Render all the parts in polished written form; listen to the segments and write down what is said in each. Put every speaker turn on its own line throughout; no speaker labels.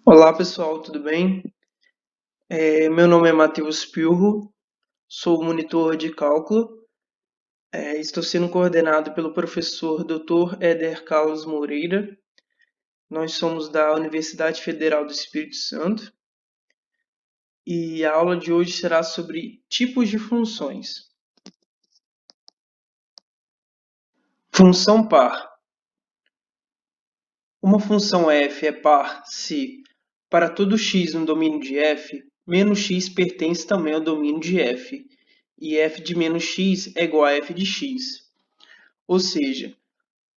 Olá pessoal, tudo bem? Meu nome é Matheus Pilro, sou monitor de cálculo. Estou sendo coordenado pelo professor Dr. Éder Carlos Moreira. Nós somos da Universidade Federal do Espírito Santo e a aula de hoje será sobre tipos de funções. Função par. Uma função f é par se, para todo x no domínio de f, menos x pertence também ao domínio de f, e f de menos x é igual a f de x. Ou seja,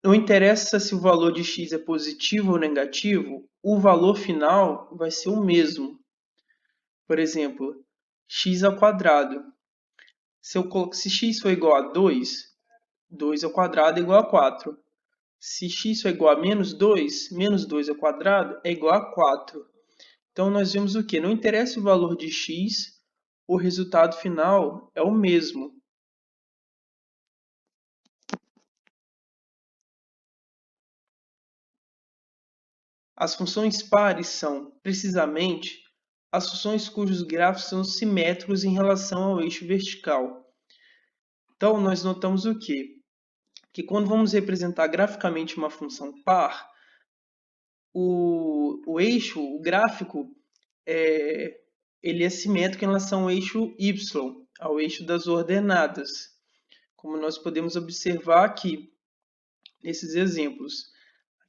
não interessa se o valor de x é positivo ou negativo, o valor final vai ser o mesmo. Por exemplo, x ao quadrado. Se x for igual a 2, 2 ao quadrado é igual a 4. Se x for igual a menos 2 ao quadrado é igual a 4. Então, nós vemos o quê? Não interessa o valor de x, o resultado final é o mesmo. As funções pares são, precisamente, as funções cujos grafos são simétricos em relação ao eixo vertical. Então, nós notamos o quê? Que quando vamos representar graficamente uma função par, o eixo, o gráfico, ele é simétrico em relação ao eixo y, ao eixo das ordenadas, como nós podemos observar aqui, nesses exemplos.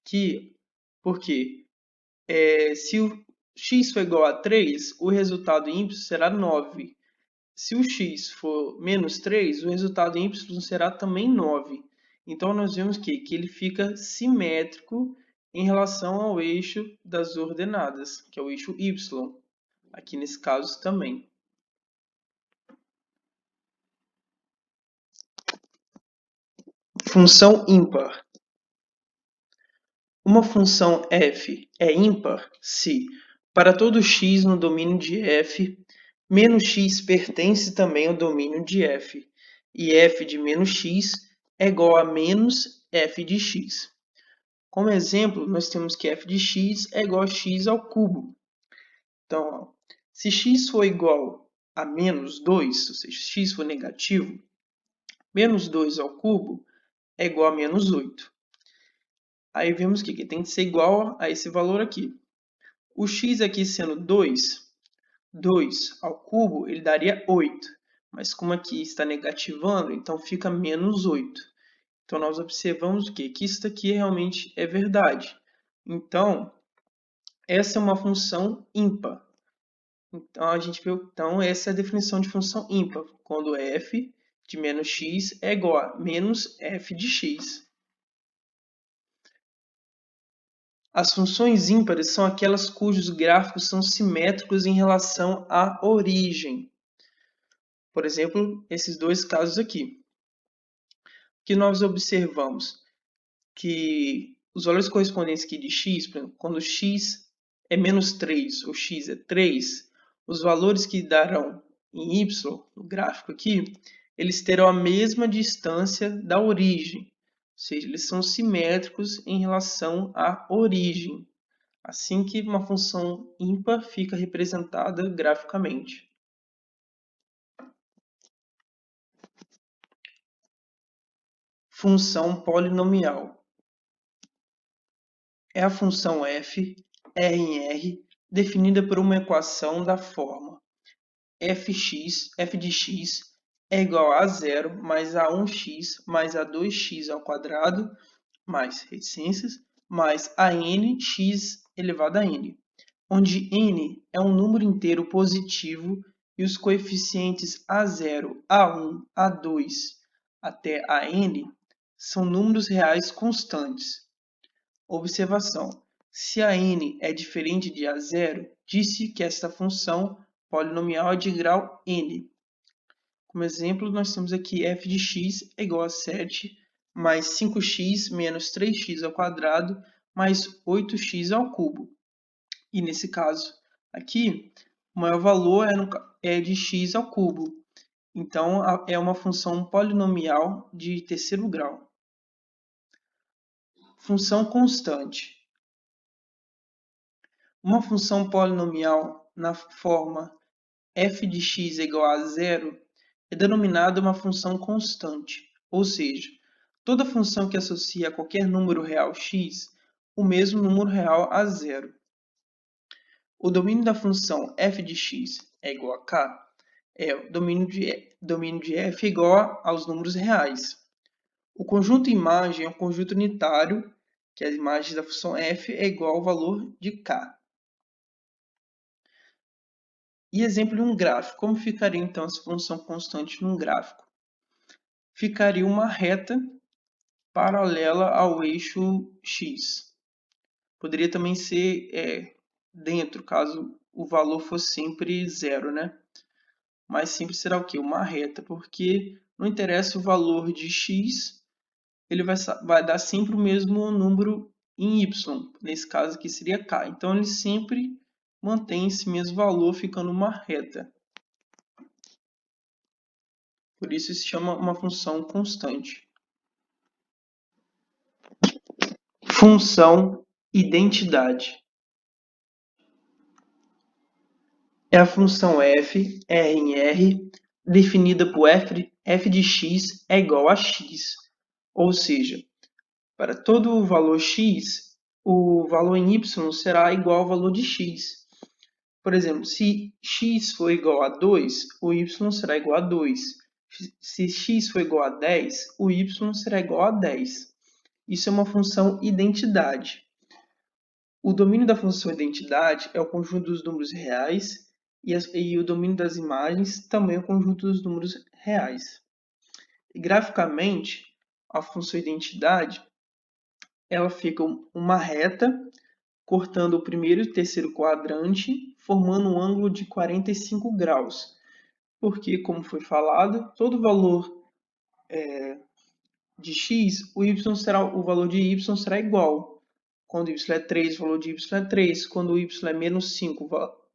Aqui, por quê? Se o x for igual a 3, o resultado em y será 9. Se o x for menos 3, o resultado em y será também 9. Então, nós vemos que ele fica simétrico em relação ao eixo das ordenadas, que é o eixo y, aqui nesse caso também. Função ímpar. Uma função f é ímpar se, para todo x no domínio de f, menos x pertence também ao domínio de f, e f de menos x é igual a menos f de x. Como exemplo, nós temos que f de x é igual a x ao cubo. Então, se x for igual a menos 2, ou seja, se x for negativo, menos 2 ao cubo é igual a menos 8. Aí vemos que tem que ser igual a esse valor aqui. O x aqui sendo 2, 2 ao cubo, ele daria 8. Mas como aqui está negativando, então fica menos 8. Então, nós observamos o quê? Que isso aqui realmente é verdade. Então, essa é uma função ímpar. Então, a gente viu, então, essa é a definição de função ímpar, quando f de menos x é igual a menos f de x. As funções ímpares são aquelas cujos gráficos são simétricos em relação à origem. Por exemplo, esses dois casos aqui. Que nós observamos que os valores correspondentes aqui de x, por exemplo, quando x é menos 3 ou x é 3, os valores que darão em y, no gráfico aqui, eles terão a mesma distância da origem, ou seja, eles são simétricos em relação à origem. Assim que uma função ímpar fica representada graficamente. Função polinomial. É a função f, R em R, definida por uma equação da forma f de x é igual a zero mais a1x mais a2x ao quadrado, mais reticências, mais a n x elevado a n, onde n é um número inteiro positivo e os coeficientes a0, a1, a2 até a n são números reais constantes. Observação: se a n é diferente de a0, diz-se que esta função polinomial é de grau n. Como exemplo, nós temos aqui f de x é igual a 7 mais 5x menos 3x ao quadrado mais 8x ao cubo. E nesse caso aqui, o maior valor é de x ao cubo. Então, é uma função polinomial de terceiro grau. Função constante. Uma função polinomial na forma f de x é igual a zero é denominada uma função constante, ou seja, toda função que associa a qualquer número real x o mesmo número real a zero. O domínio da função f de x é igual a k é o domínio de f igual aos números reais. O conjunto imagem é um conjunto unitário, que as imagens da função f é igual ao valor de k. E exemplo de um gráfico. Como ficaria então essa função constante num gráfico? Ficaria uma reta paralela ao eixo x. Poderia também ser dentro, caso o valor fosse sempre zero, né? Mas sempre será o quê? Uma reta, porque não interessa o valor de x, ele vai dar sempre o mesmo número em y, nesse caso aqui seria k. Então ele sempre mantém esse mesmo valor ficando uma reta. Por isso se chama uma função constante. Função identidade. É a função f, R em R, definida por f de x é igual a x. Ou seja, para todo valor x, o valor em y será igual ao valor de x. Por exemplo, se x for igual a 2, o y será igual a 2. Se x for igual a 10, o y será igual a 10. Isso é uma função identidade. O domínio da função identidade é o conjunto dos números reais e o domínio das imagens também é o conjunto dos números reais. E, graficamente, a função identidade ela fica uma reta cortando o primeiro e o terceiro quadrante, formando um ângulo de 45 graus. Porque, como foi falado, todo valor de x, o valor de y será igual. Quando y é 3, o valor de y é 3. Quando y é menos 5,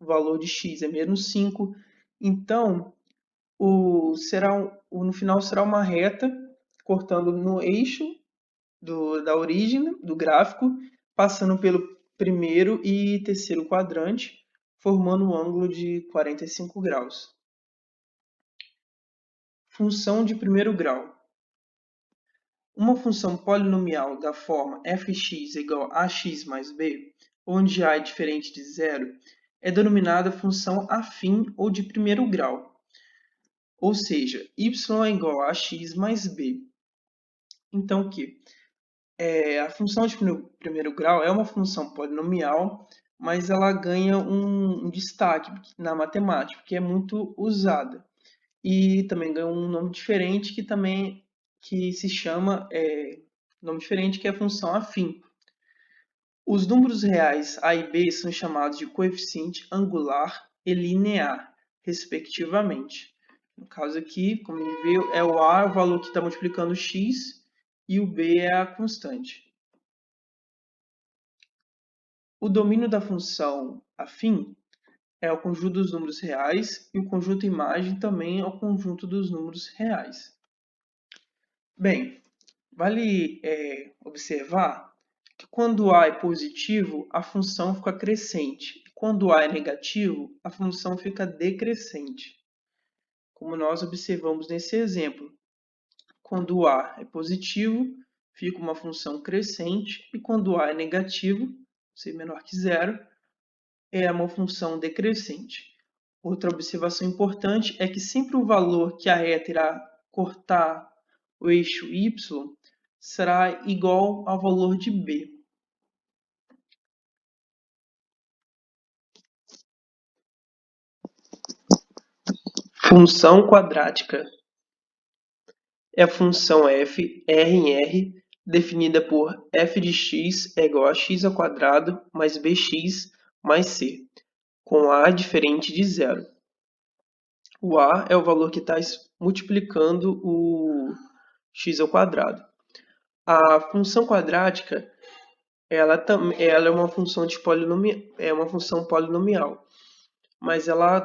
o valor de x é menos 5. Então, no final será uma reta cortando no eixo da origem do gráfico, passando pelo primeiro e terceiro quadrante, formando um ângulo de 45 graus. Função de primeiro grau. Uma função polinomial da forma fx é igual a ax mais b, onde a é diferente de zero, é denominada função afim ou de primeiro grau. Ou seja, y é igual a ax mais b. Então, o que? A função de primeiro grau é uma função polinomial, mas ela ganha um destaque na matemática, que é muito usada. E também ganha um nome diferente que se chama nome diferente, que é a função afim. Os números reais a e b são chamados de coeficiente angular e linear, respectivamente. No caso aqui, como ele viu, é o a, o valor que está multiplicando x, e o b é a constante. O domínio da função afim é o conjunto dos números reais e o conjunto imagem também é o conjunto dos números reais. Bem, vale observar que quando A é positivo, a função fica crescente. Quando A é negativo, a função fica decrescente. Como nós observamos nesse exemplo. Quando A é positivo, fica uma função crescente, e quando A é negativo, ser menor que zero, é uma função decrescente. Outra observação importante é que sempre o valor que a reta irá cortar o eixo y será igual ao valor de b. Função quadrática é a função f, R em R, definida por f de x é igual a x ao quadrado mais bx mais c, com a diferente de zero. O a é o valor que está multiplicando o x ao quadrado. A função quadrática ela é uma função polinomial, mas ela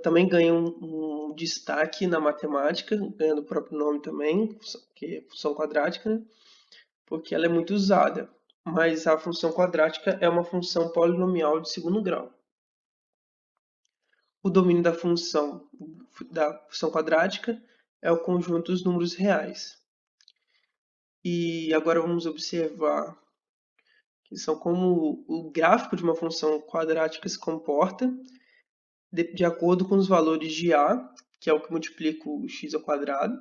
também ganha um destaque na matemática, ganhando o próprio nome também, que é função quadrática, né? Porque ela é muito usada. mas a função quadrática é uma função polinomial de segundo grau. O domínio da função quadrática é o conjunto dos números reais. E agora vamos observar que são como o gráfico de uma função quadrática se comporta de acordo com os valores de a, que é o que multiplica o x ao quadrado,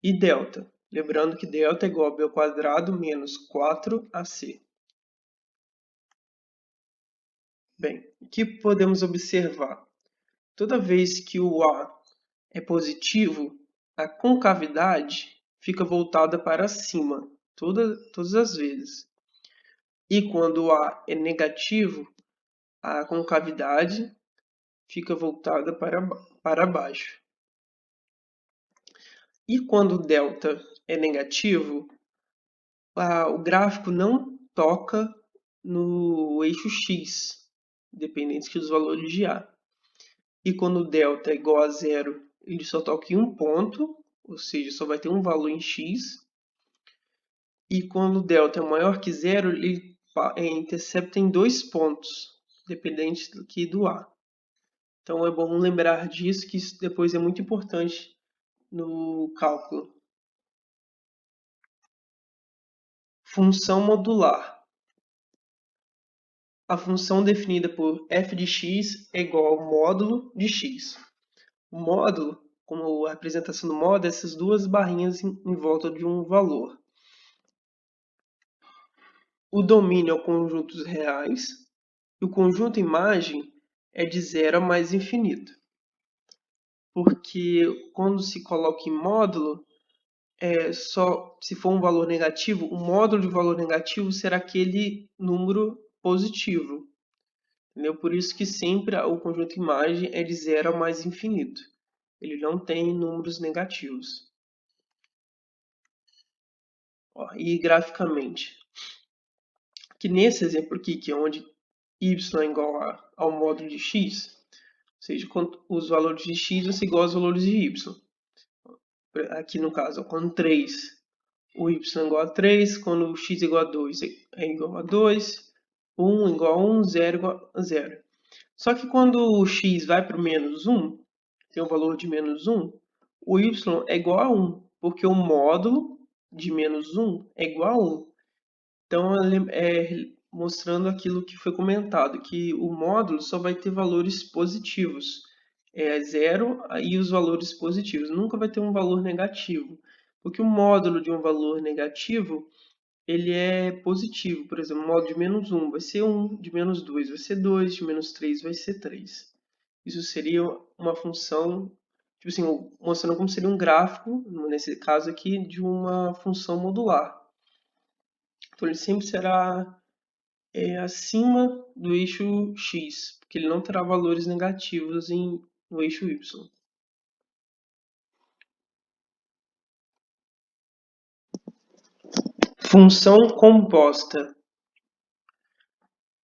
e delta. Lembrando que delta é igual a b ao quadrado menos 4ac. Bem, o que podemos observar? Toda vez que o a é positivo, a concavidade fica voltada para cima, todas as vezes. E quando o a é negativo, a concavidade fica voltada para baixo. E quando delta é negativo, o gráfico não toca no eixo x, dependente dos valores de a. E quando delta é igual a zero, ele só toca em um ponto, ou seja, só vai ter um valor em x. E quando delta é maior que zero, ele intercepta em 2 pontos, dependente do a. Então é bom lembrar disso, que isso depois é muito importante no cálculo. Função modular. A função definida por f de x é igual ao módulo de x. O módulo, como a representação do módulo, é essas duas barrinhas em volta de um valor. O domínio é o conjunto dos reais e o conjunto imagem é de 0 a mais infinito. Porque quando se coloca em módulo, se for um valor negativo, o módulo de valor negativo será aquele número positivo. Entendeu? Por isso que sempre o conjunto imagem é de 0 a mais infinito. Ele não tem números negativos. E graficamente, que nesse exemplo aqui, que é onde y é igual ao módulo de x, ou seja, os valores de x vão ser igual aos valores de y. Aqui no caso, quando 3, o y é igual a 3, quando o x é igual a 2, é igual a 2, 1 é igual a 1, 0 é igual a 0. Só que quando o x vai para o menos 1, tem o valor de menos 1, o y é igual a 1, porque o módulo de menos 1 é igual a 1. Então, mostrando aquilo que foi comentado, que o módulo só vai ter valores positivos. É 0 e os valores positivos. Nunca vai ter um valor negativo. Porque o módulo de um valor negativo, ele é positivo. Por exemplo, o módulo de menos 1 vai ser 1, de menos 2 vai ser 2, de menos 3 vai ser 3. Isso seria uma função, tipo assim, mostrando como seria um gráfico, nesse caso aqui, de uma função modular. Então, ele sempre será acima do eixo x, porque ele não terá valores negativos no eixo y. Função composta.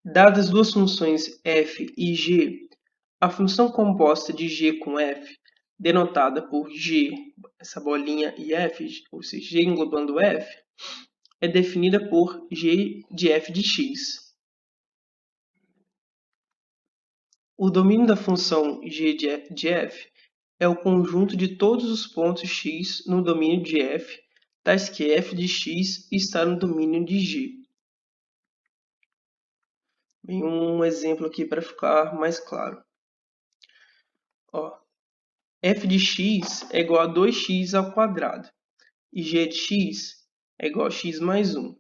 Dadas duas funções f e g, a função composta de g com f, denotada por g, essa bolinha, e f, ou seja, g englobando f, é definida por g de f de x. O domínio da função g de f é o conjunto de todos os pontos x no domínio de f, tais que f de x está no domínio de g. Bem, um exemplo aqui para ficar mais claro. F de x é igual a 2x ao quadrado e g de x é igual a x mais 1.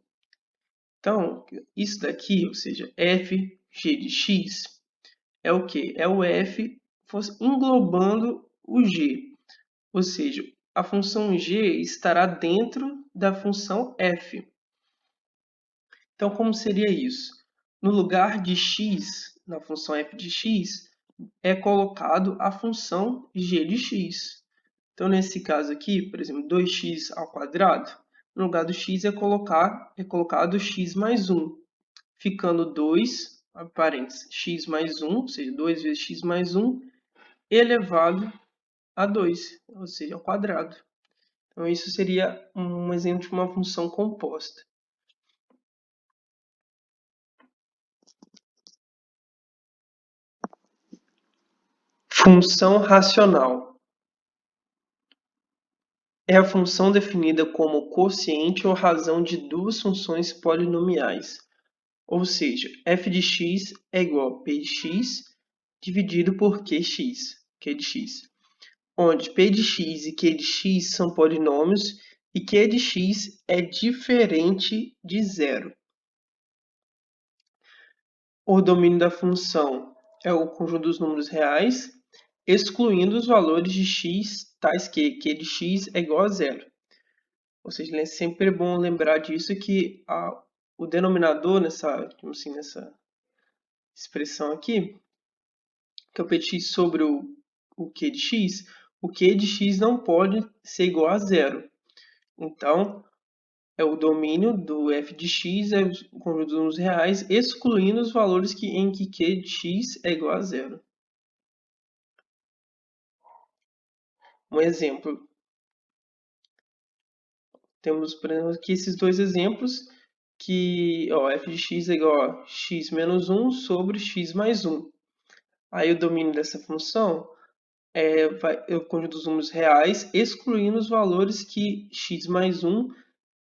Então, isso daqui, ou seja, f g de x, é o quê? É o f englobando o g. Ou seja, a função g estará dentro da função f. Então, como seria isso? No lugar de x, na função f de x, é colocado a função g de x. Então, nesse caso aqui, por exemplo, 2x ao quadrado, no lugar do x é colocado x mais 1, ficando 2, parênteses, x mais 1, ou seja, 2 vezes x mais 1, elevado a 2, ou seja, ao quadrado. Então, isso seria um exemplo de uma função composta. Função racional é a função definida como quociente ou razão de duas funções polinomiais, ou seja, f de x é igual a p de x dividido por qx, q de x, onde p de x e q de x são polinômios e q de x é diferente de zero. O domínio da função é o conjunto dos números reais, excluindo os valores de x, tais que q de x é igual a zero. Ou seja, é sempre bom lembrar disso que o denominador nessa expressão aqui, que é o p de x sobre o q de x, o q de x não pode ser igual a zero. Então, é o domínio do f de x, é o conjunto dos números reais, excluindo os valores em que q de x é igual a zero. Um exemplo. Temos, por exemplo, aqui esses dois exemplos, que f de x é igual a x menos 1 sobre x mais 1. Aí o domínio dessa função é o conjunto dos números reais, excluindo os valores que x mais 1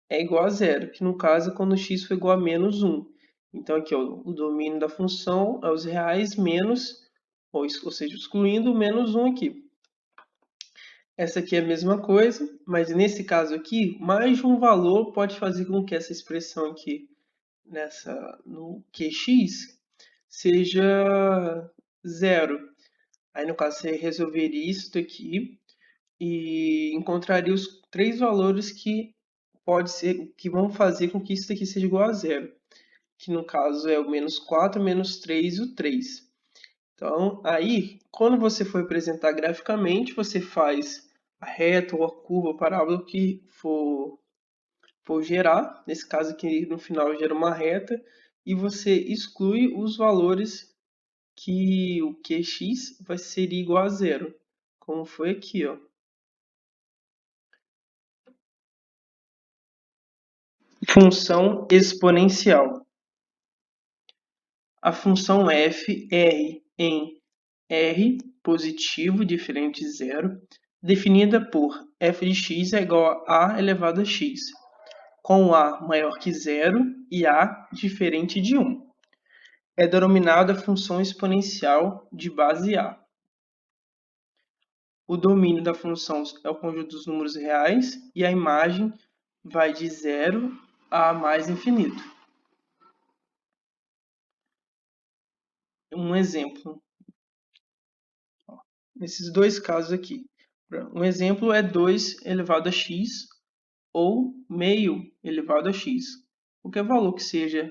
é igual a zero, que no caso é quando x for igual a menos 1. Então aqui o domínio da função é os reais menos, ou seja, excluindo o menos 1 aqui. Essa aqui é a mesma coisa, mas nesse caso aqui, mais de um valor pode fazer com que essa expressão aqui no QX seja zero. Aí no caso você resolveria isso daqui e encontraria os três valores que vão fazer com que isso daqui seja igual a zero, que no caso é o menos 4, menos 3 e o 3. Então, aí, quando você for apresentar graficamente, você faz a reta ou a curva, a parábola que for gerar. Nesse caso aqui, no final, gera uma reta. E você exclui os valores que o QX vai ser igual a zero, como foi aqui, ó. Função exponencial. A função f, r em r positivo diferente de zero, definida por f de x é igual a elevado a x, com a maior que zero e a diferente de 1. É denominada função exponencial de base a. O domínio da função é o conjunto dos números reais e a imagem vai de zero a mais infinito. Um exemplo. Nesses dois casos aqui. Um exemplo é 2 elevado a x ou meio elevado a x. Qualquer valor que seja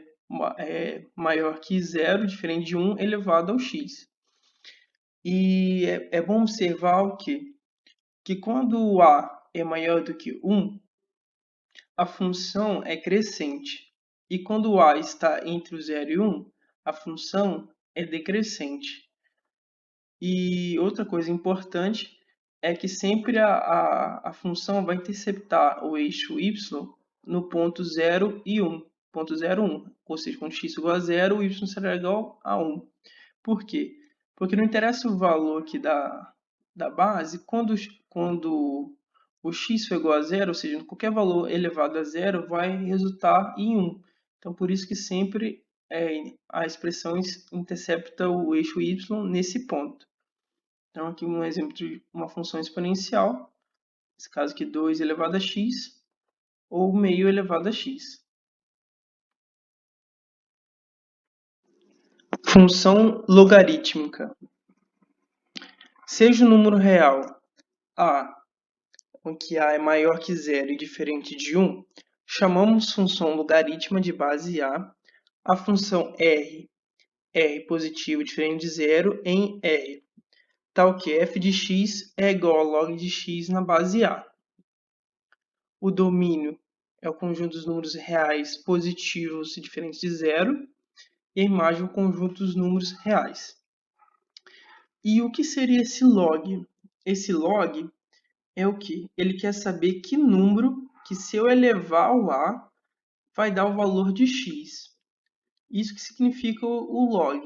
maior que zero, diferente de 1 elevado ao x. E é bom observar o quê? Que quando o a é maior do que 1, a função é crescente. E quando o a está entre o 0 e 1, a função é decrescente. E outra coisa importante é que sempre a função vai interceptar o eixo y no ponto 0 e 1. Ponto 0, 1. Ou seja, quando x igual a 0, o y será igual a 1. Por quê? Porque não interessa o valor aqui da base, quando o x for igual a zero, ou seja, qualquer valor elevado a zero vai resultar em 1. Então, por isso que sempre a expressão intercepta o eixo y nesse ponto. Então, aqui um exemplo de uma função exponencial, nesse caso aqui 2 elevado a x, ou meio elevado a x. Função logarítmica. Seja o número real a, em que a é maior que zero e diferente de 1, chamamos função logarítmica de base a função r positivo diferente de zero em r, tal que f de x é igual a log de x na base a. O domínio é o conjunto dos números reais positivos e diferentes de zero, e a imagem é o conjunto dos números reais. E o que seria esse log? Esse log é o que? Ele quer saber que número que, se eu elevar ao a, vai dar o valor de x. Isso que significa o log.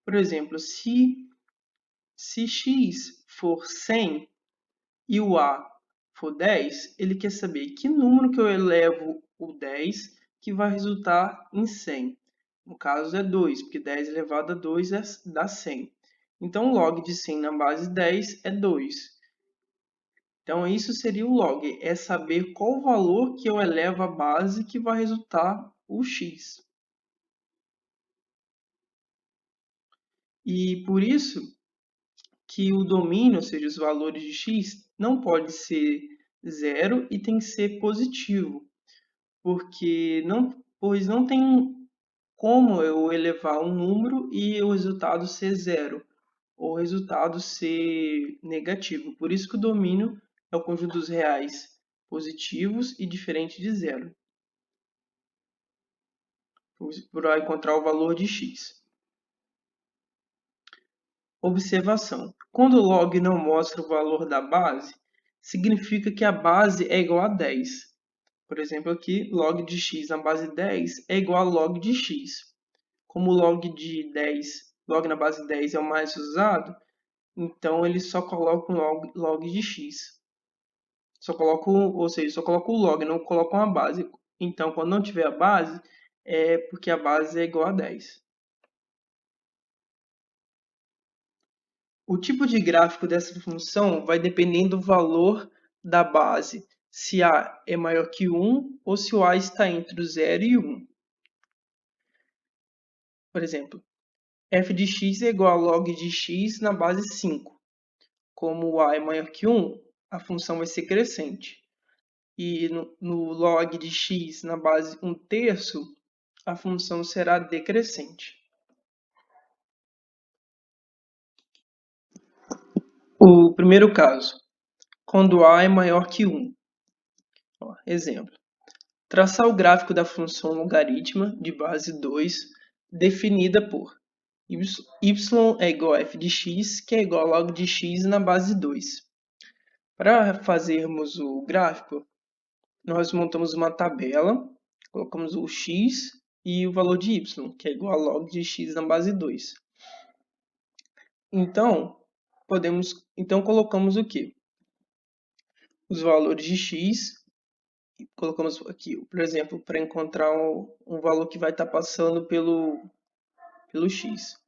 Por exemplo, se Se x for 100 e o a for 10, ele quer saber que número que eu elevo o 10 que vai resultar em 100. No caso é 2, porque 10 elevado a 2 dá 100. Então, log de 100 na base 10 é 2. Então, isso seria o log, é saber qual valor que eu elevo à base que vai resultar o x. E por isso que o domínio, ou seja, os valores de x, não pode ser zero e tem que ser positivo, pois não tem como eu elevar um número e o resultado ser zero, ou o resultado ser negativo. Por isso que o domínio é o conjunto dos reais positivos e diferente de zero, para encontrar o valor de x. Observação: quando o log não mostra o valor da base, significa que a base é igual a 10. Por exemplo, aqui, log de x na base 10 é igual a log de x. Como o log na base 10 é o mais usado, então ele só coloca um log de x. Ou seja, só coloca o log, não coloca uma base. Então, quando não tiver a base, é porque a base é igual a 10. O tipo de gráfico dessa função vai depender do valor da base, se a é maior que 1 ou se o a está entre o 0 e 1. Por exemplo, f de x é igual a log de x na base 5. Como o a é maior que 1, a função vai ser crescente. E no log de x na base 1/3, a função será decrescente. O primeiro caso, quando a é maior que 1. Exemplo. Traçar o gráfico da função logaritma de base 2, definida por y é igual a f de x, que é igual a log de x na base 2. Para fazermos o gráfico, nós montamos uma tabela, colocamos o x e o valor de y, que é igual a log de x na base 2. Então, colocamos o quê? Os valores de x, colocamos aqui, por exemplo, para encontrar um valor que vai estar passando pelo x.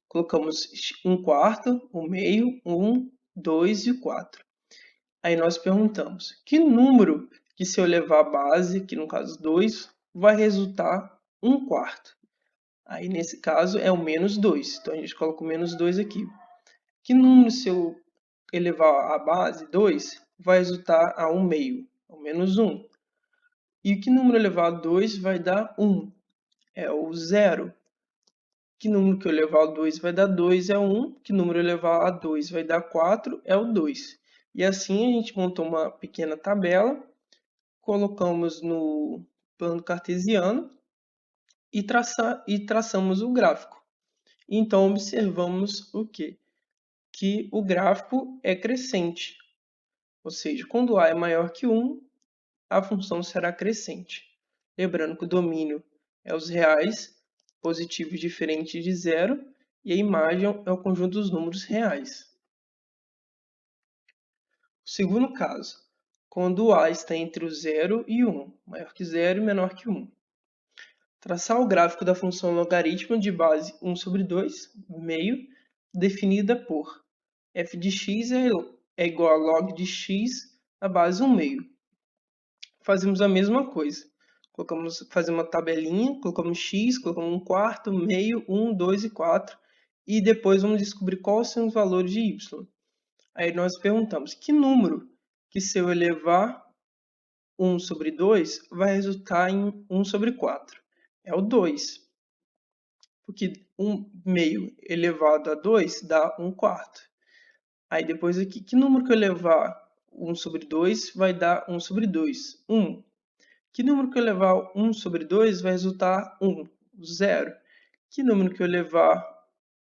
Colocamos 1/4, 1/2, 1, 2 e 4. Aí nós perguntamos, que número que se eu levar a base, que no caso 2, vai resultar 1/4? Aí nesse caso é o menos 2, então a gente coloca o menos 2 aqui. Que número se eu elevar a base 2 vai resultar a 1/2, o menos 1. E que número elevado a 2 vai dar 1? É o 0. Que número que eu elevar a 2 vai dar 2 é o 1. Que número eu elevar a 2 vai dar 4 é o 2. E assim a gente montou uma pequena tabela, colocamos no plano cartesiano e traçamos o gráfico. Então observamos o quê? Que o gráfico é crescente. Ou seja, quando a é maior que 1, a função será crescente. Lembrando que o domínio é os reais, positivos diferentes de zero, e a imagem é o conjunto dos números reais. O segundo caso, quando o a está entre o 0 e 1, maior que 0 e menor que 1. Traçar o gráfico da função logaritmo de base 1 sobre 2, meio, definida por f de x é igual a log de x na base 1 meio. Fazemos a mesma coisa. Fazemos uma tabelinha, colocamos x, colocamos 1/4, meio, 1, 2 e 4. E depois vamos descobrir quais são os valores de y. Aí nós perguntamos, que número que se eu elevar 1 sobre 2 vai resultar em 1 sobre 4? É o 2. Porque 1 meio elevado a 2 dá 1/4. Aí depois aqui, que número que eu elevar 1 sobre 2 vai dar 1 sobre 2? 1. Que número que eu levar 1 sobre 2 vai resultar 1? 0. Que número que eu levar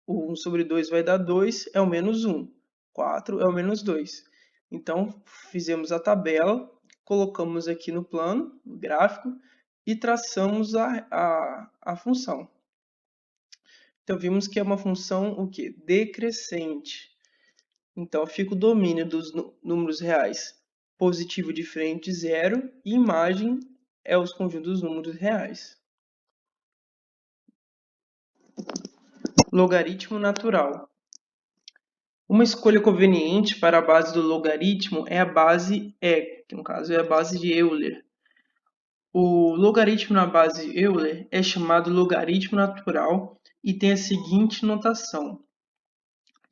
o 1 sobre 2 vai dar 2? É o menos 1. 4 é o menos 2. Então, fizemos a tabela, colocamos aqui no plano, no gráfico, e traçamos a função. Então, vimos que é uma função o quê? Decrescente. Então, fica o domínio dos números reais positivo diferente de zero e imagem é os conjuntos dos números reais. Logaritmo natural. Uma escolha conveniente para a base do logaritmo é a base E, que no caso é a base de Euler. O logaritmo na base Euler é chamado logaritmo natural e tem a seguinte notação.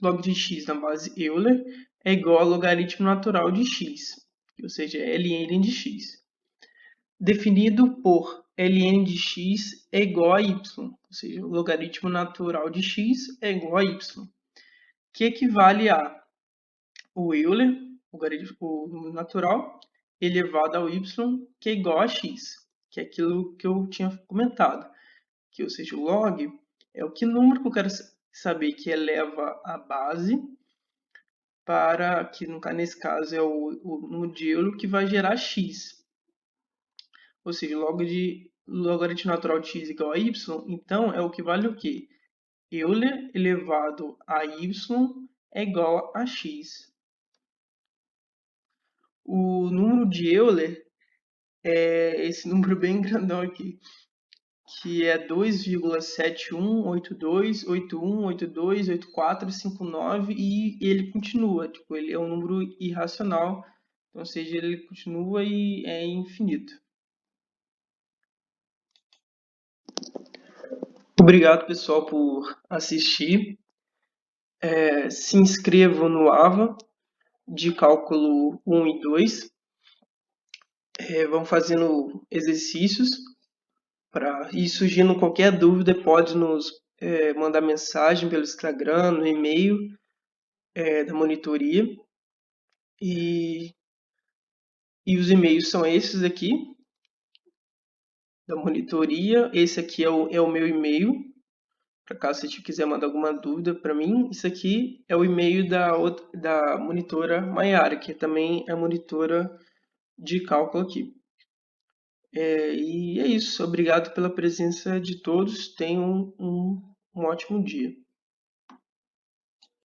Log de x na base Euler é igual ao logaritmo natural de x, ou seja, ln de x. Definido por ln de x é igual a y, ou seja, o logaritmo natural de x é igual a y, que equivale a o Euler, o número natural, elevado ao y, que é igual a x, que é aquilo que eu tinha comentado, que, ou seja, o log é o que número que eu quero saber que eleva a base para, que nesse caso é o número de Euler, que vai gerar x. Ou seja, logaritmo natural de x igual a y, então é o que vale o quê? Euler elevado a y é igual a x. O número de Euler é esse número bem grandão aqui, que é 2,718281828459 e ele continua, tipo, ele é um número irracional, então, ou seja, ele continua e é infinito. Obrigado, pessoal, por assistir. Se inscrevam no AVA de cálculo 1 e 2. Vão fazendo exercícios. E surgindo qualquer dúvida, pode nos mandar mensagem pelo Instagram, no e-mail da monitoria. E os e-mails são esses aqui, da monitoria. Esse aqui é o meu e-mail, para caso você quiser mandar alguma dúvida para mim. Isso aqui é o e-mail da monitora Maiara, que também é monitora de cálculo aqui. E é isso. Obrigado pela presença de todos. Tenham um ótimo dia.